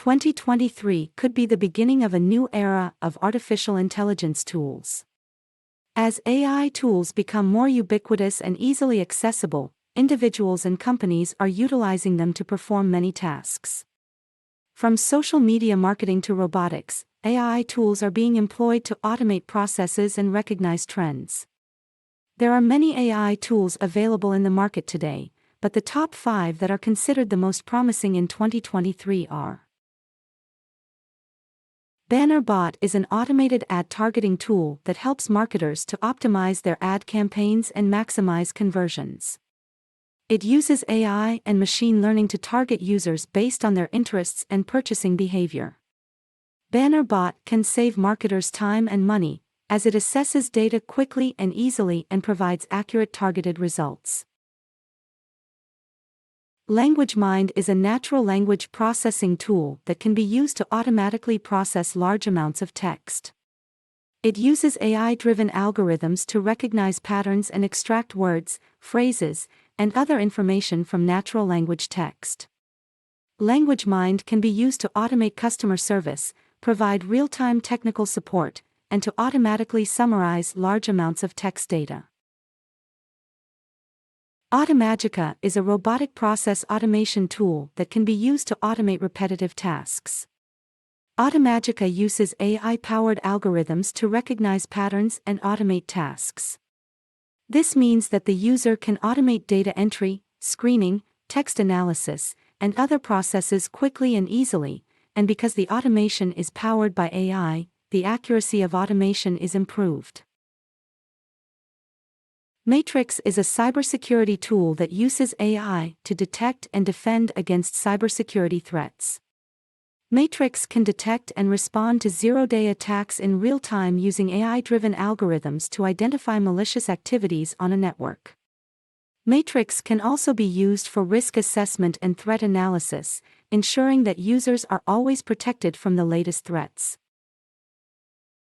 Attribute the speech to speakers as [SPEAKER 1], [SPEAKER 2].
[SPEAKER 1] 2023 could be the beginning of a new era of artificial intelligence tools. As AI tools become more ubiquitous and easily accessible, individuals and companies are utilizing them to perform many tasks. From social media marketing to robotics, AI tools are being employed to automate processes and recognize trends. There are many AI tools available in the market today, but the top 5 that are considered the most promising in 2023 are: BannerBot is an automated ad targeting tool that helps marketers to optimize their ad campaigns and maximize conversions. It uses AI and machine learning to target users based on their interests and purchasing behavior. BannerBot can save marketers time and money, as it assesses data quickly and easily and provides accurate targeted results. LanguageMind is a natural language processing tool that can be used to automatically process large amounts of text. It uses AI-driven algorithms to recognize patterns and extract words, phrases, and other information from natural language text. LanguageMind can be used to automate customer service, provide real-time technical support, and to automatically summarize large amounts of text data. Automagica is a robotic process automation tool that can be used to automate repetitive tasks. Automagica uses AI-powered algorithms to recognize patterns and automate tasks. This means that the user can automate data entry, screening, text analysis, and other processes quickly and easily, and because the automation is powered by AI, the accuracy of automation is improved. Matrix is a cybersecurity tool that uses AI to detect and defend against cybersecurity threats. Matrix can detect and respond to zero-day attacks in real time using AI-driven algorithms to identify malicious activities on a network. Matrix can also be used for risk assessment and threat analysis, ensuring that users are always protected from the latest threats.